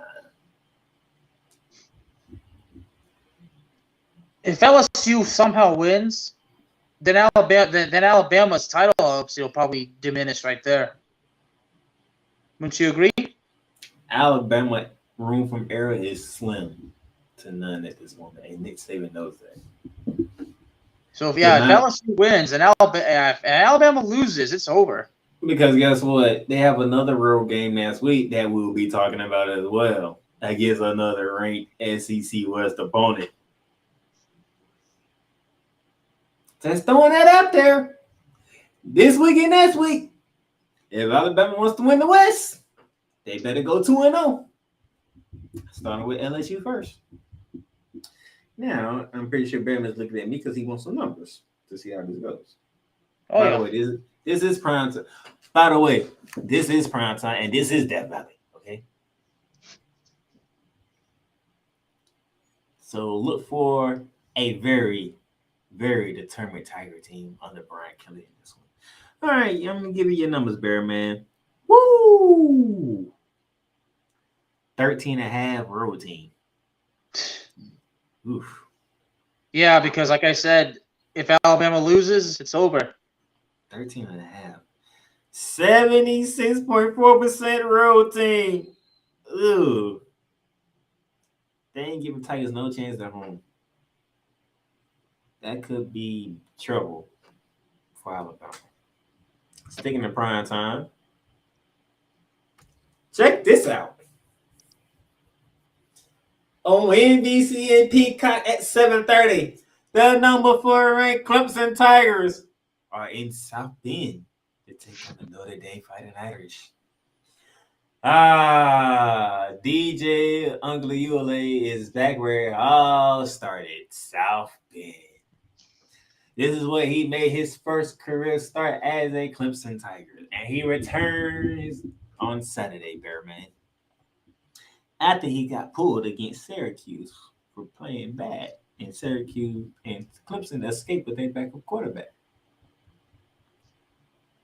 Speaker 3: If LSU somehow wins, then Alabama's title hopes will probably diminish right there. Wouldn't you agree?
Speaker 2: Alabama room from error is slim to none at this moment, and Nick Saban knows that.
Speaker 3: So if LSU wins and Alabama loses, it's over.
Speaker 2: Because guess what? They have another road game next week that we'll be talking about as well against another ranked SEC West opponent. Just throwing that out there. This week and next week, if Alabama wants to win the West, they better go 2-0. Starting with LSU first. Now, I'm pretty sure Bearman's looking at me because he wants some numbers to see how this goes.
Speaker 3: Oh,
Speaker 2: By the way, this is prime time. By the way, this is prime time, and this is Death Valley, okay? So look for a very, very determined Tiger team under Brian Kelly in this one. All right, I'm going to give you your numbers, Bearman. Woo! 13.5 road team. Oof.
Speaker 3: Yeah, because like I said, if Alabama loses, it's over.
Speaker 2: 13.5. 76.4% road team. Ooh. They ain't giving Tigers no chance at home. That could be trouble for Alabama. Sticking to prime time. Check this out. On NBC and Peacock at 7:30, the number 4 ranked Clemson Tigers are in South Bend to take on the Notre Dame Fighting Irish. DJ Ungliule is back where it all started, South Bend. This is where he made his first career start as a Clemson Tiger, and he returns on Saturday, Bearman. After he got pulled against Syracuse for playing bad and Syracuse and Clemson escaped with their backup quarterback.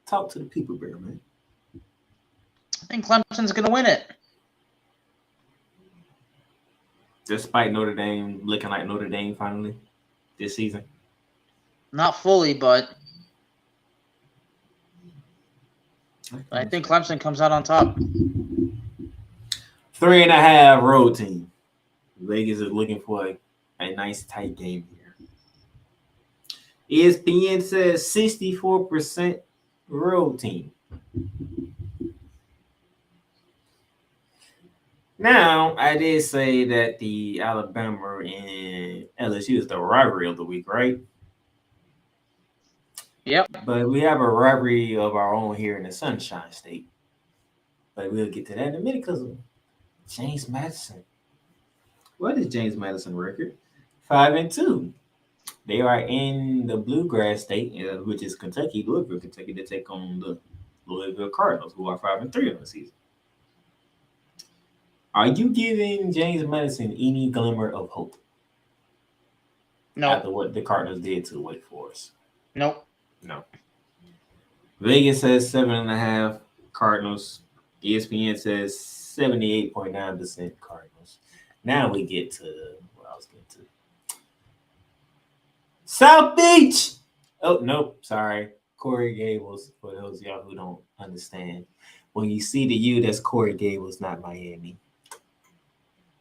Speaker 2: Talk to the people, Bear, man.
Speaker 3: I think Clemson's going to win it.
Speaker 2: Despite Notre Dame looking like Notre Dame finally this season.
Speaker 3: Not fully, but I think Clemson comes out on top.
Speaker 2: 3.5 road team. Vegas is looking for a nice tight game here. ESPN says 64% road team. Now, I did say that the Alabama and LSU is the rivalry of the week, right?
Speaker 3: Yep.
Speaker 2: But we have a rivalry of our own here in the Sunshine State. But we'll get to that in a minute because of James Madison. What is James Madison record? 5-2. They are in the Bluegrass State, which is Kentucky, Louisville, Kentucky, to take on the Louisville Cardinals, who are 5-3 on the season. Are you giving James Madison any glimmer of hope?
Speaker 3: No.
Speaker 2: After what the Cardinals did to Wake Forest?
Speaker 3: Nope.
Speaker 2: No. Vegas says 7.5 Cardinals. ESPN says 78.9% Cardinals. Now we get to what I was getting to. South Beach. Oh, nope. Sorry. Corey Gables, for those of y'all who don't understand. When you see the U, that's Corey Gables, not Miami.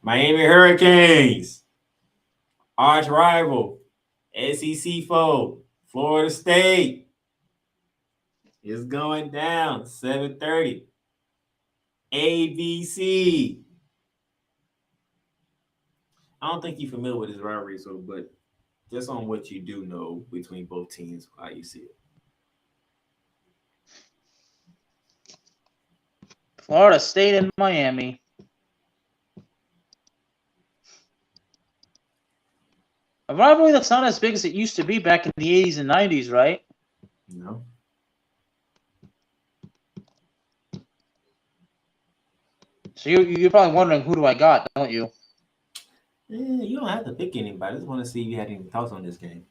Speaker 2: Miami Hurricanes. Arch rival. SEC foe. Florida State. It's going down. 7:30. ABC. I don't think you're familiar with this rivalry, but just on what you do know between both teams, how you see it.
Speaker 3: Florida State and Miami. A rivalry that's not as big as it used to be back in the 80s and 90s, right?
Speaker 2: No.
Speaker 3: So you're probably wondering, who do I got, don't you?
Speaker 2: Yeah, you don't have to pick anybody. I just want to see if you had any thoughts on this game.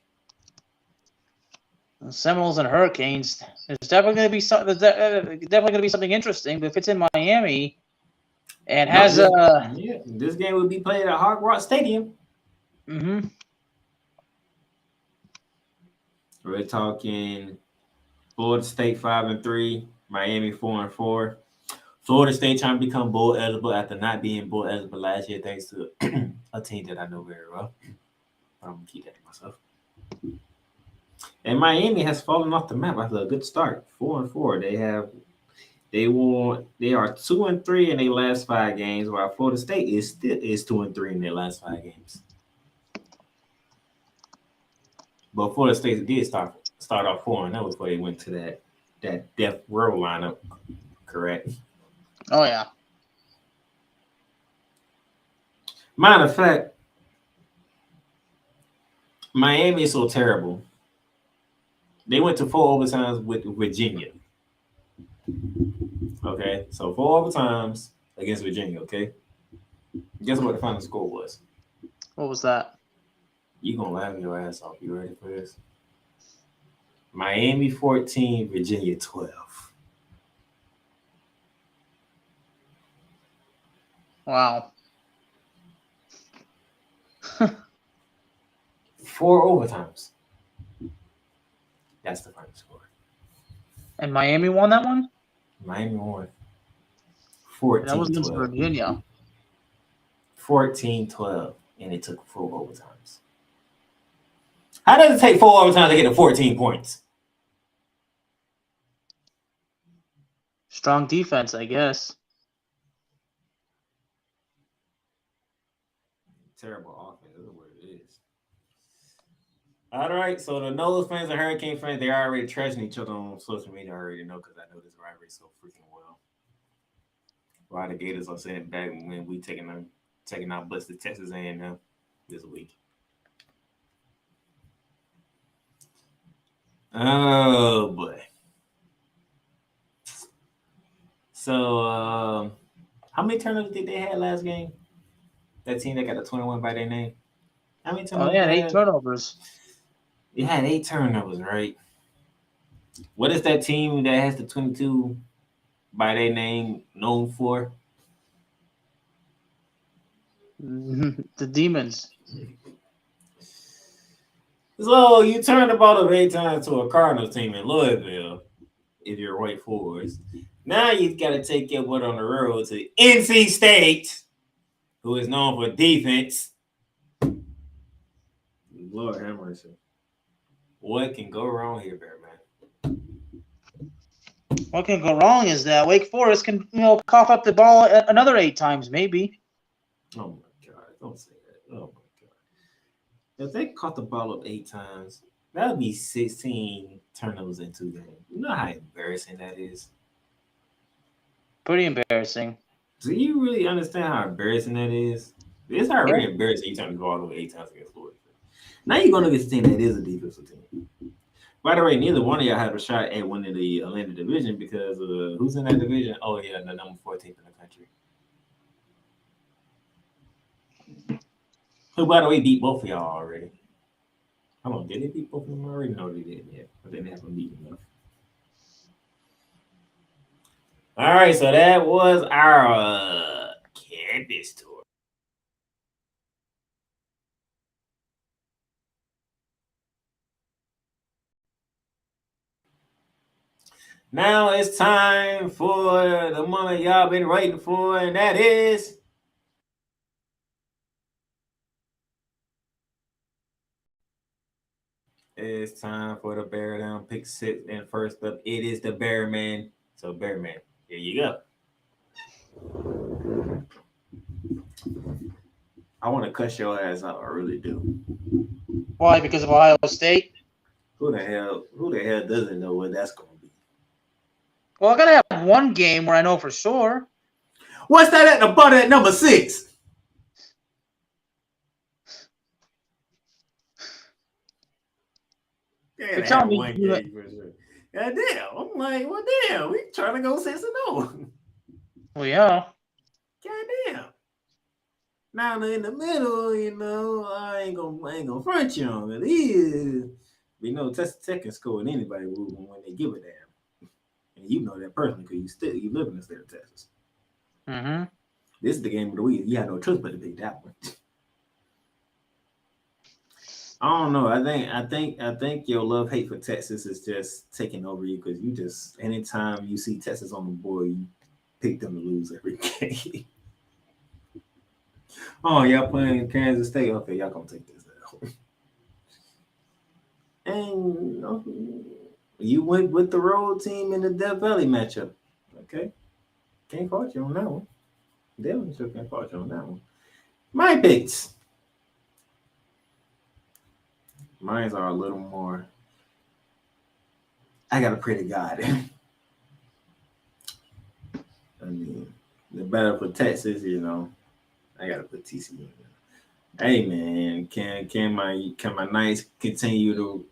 Speaker 3: The Seminoles and Hurricanes. There's definitely going to be something interesting. But if it's in Miami and has
Speaker 2: this game would be played at Hard Rock Stadium.
Speaker 3: Mm-hmm.
Speaker 2: We're talking Florida State 5-3, Miami 4-4. Florida State trying to become bowl eligible after not being bowl eligible last year, thanks to a team that I know very well. I'm gonna keep that to myself. And Miami has fallen off the map after a good start, 4-4. They are 2-3 in their last 5 games, while Florida State is 2-3 in their last 5 games. But Florida State did start off 4-0 before they went to that death row lineup, correct?
Speaker 3: Oh yeah.
Speaker 2: Matter of fact, Miami is so terrible. They went to 4 overtimes with Virginia. Okay, so 4 overtimes against Virginia. Okay, guess what the final score was?
Speaker 3: What was that?
Speaker 2: You gonna laugh your ass off. You ready for this? Miami 14, Virginia 12.
Speaker 3: Wow.
Speaker 2: 4 overtimes. That's the final score.
Speaker 3: And Miami won that one?
Speaker 2: Miami won. 14.
Speaker 3: That was against Virginia.
Speaker 2: 14-12, and it took 4 overtimes. How does it take 4 overtimes to get to 14 points?
Speaker 3: Strong defense, I guess.
Speaker 2: Terrible offense. That's what it is. All right, so the Nolas fans and Hurricane fans, they're already trashing each other on social media. I already know because I know this rivalry so freaking well. Why the Gators are sitting back when we taking our butts to Texas A&M this week. Oh boy. So how many turnovers did they have last game? That team that got the 21 by their name? How many
Speaker 3: Oh,
Speaker 2: turnovers?
Speaker 3: yeah, 8 turnovers.
Speaker 2: You had 8 turnovers, right? What is that team that has the 22 by their name known for?
Speaker 3: The Demons.
Speaker 2: So you turned the ball over 8 times to a Cardinals team in Louisville, if you're White Forest. Now you got to take your butt on the road to NC State, who is known for defense. Lord have mercy. What can go wrong here, Bearman?
Speaker 3: What can go wrong is that Wake Forest can, cough up the ball another 8 times, maybe.
Speaker 2: Oh my God! Don't say that. Oh my God! If they caught the ball up 8 times, that would be 16 turnovers in 2 games. You know how embarrassing that is.
Speaker 3: Pretty embarrassing.
Speaker 2: Do you really understand how embarrassing that is? It's already embarrassing. You turn the ball over 8 times against Florida. Now you're gonna get a team that is a defensive team. By the way, neither one of y'all had a shot at winning the Atlantic Division because who's in that division? Oh yeah, the number 14th in the country. Who, by the way, beat both of y'all already. Hold on, did they beat both of them already? No, they didn't yet. But they didn't have them beat enough. All right, so that was our campus tour. Now it's time for the money y'all been waiting for, and that is it's time for the Bear Down pick 6. And first up, it is the Bearman. So Bearman, here you go. I want to cuss your ass out. I really do.
Speaker 3: Why? Because of Ohio State?
Speaker 2: Who the hell doesn't know what that's going to be?
Speaker 3: Well, I gotta have one game where I know for sure.
Speaker 2: What's that at the bottom at number 6?
Speaker 3: You're telling me
Speaker 2: one game for sure. God damn. I'm like, well, damn. We trying to go 6-0.
Speaker 3: Well, yeah.
Speaker 2: God damn. Now in the middle, I ain't gonna front you on it. Is we know Texas Tech can score with anybody when they give a damn, and you know that personally because you live in the state of Texas.
Speaker 3: Mm-hmm.
Speaker 2: This is the game of the week. You had no choice but to pick that one. I don't know. I think your love hate for Texas is just taking over you because you just anytime you see Texas on the board, you pick them to lose every game. Oh, y'all playing Kansas State? Okay, y'all gonna take this out. And you went with the road team in the Death Valley matchup. Okay, can't fault you on that one. Definitely sure can't fault you on that one. My picks. Mines are a little more. I gotta pray to God. I mean, the battle for Texas, I gotta put TCU in there. Hey man, can my Knights continue to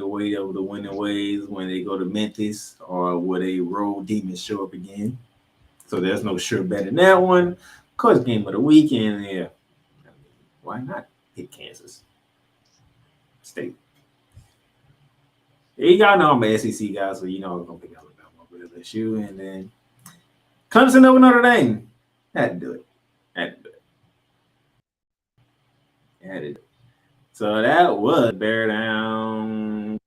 Speaker 2: wait over the winning ways when they go to Memphis, or will they roll demons show up again? So there's no sure bet in that one. Of course, game of the weekend, yeah. I mean, why not pick Kansas State? Y'all know I'm an SEC guy, so you know I'm gonna pick Alabama over LSU, and then Clemson over Notre Dame. Had to do it. So that was Bear Down.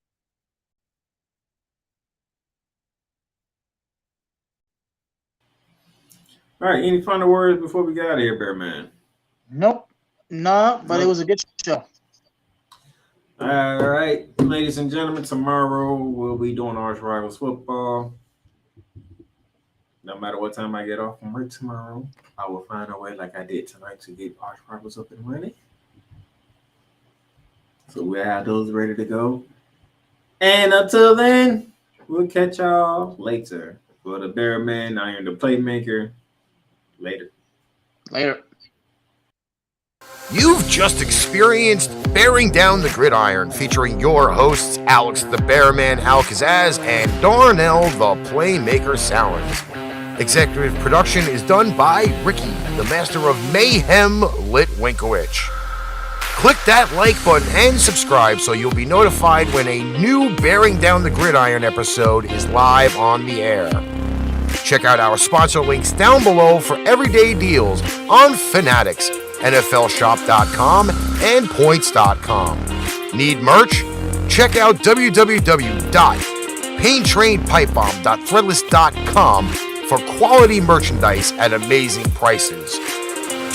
Speaker 2: All right, any final words before we get out of here, Bear Man?
Speaker 3: Nope. No, but it was a good show.
Speaker 2: All right, ladies and gentlemen, tomorrow we'll be doing Arch Rivals football. No matter what time I get off from work tomorrow, I will find a way like I did tonight to get Arch Rivals up and running. So we'll have those ready to go. And until then, we'll catch y'all later. For the Bearman, I am the Playmaker. Later.
Speaker 1: You've just experienced Bearing Down the Gridiron, featuring your hosts Alex the Bearman Al-Kazzaz and Darnell the Playmaker Sallins. Executive production is done by Ricky, the master of Mayhem Litwinkowich. Click that like button and subscribe so you'll be notified when a new Bearing Down the Gridiron episode is live on the air. Check out our sponsor links down below for everyday deals on Fanatics, NFLshop.com, and Points.com. Need merch? Check out www.paintrainpipebomb.threadless.com for quality merchandise at amazing prices.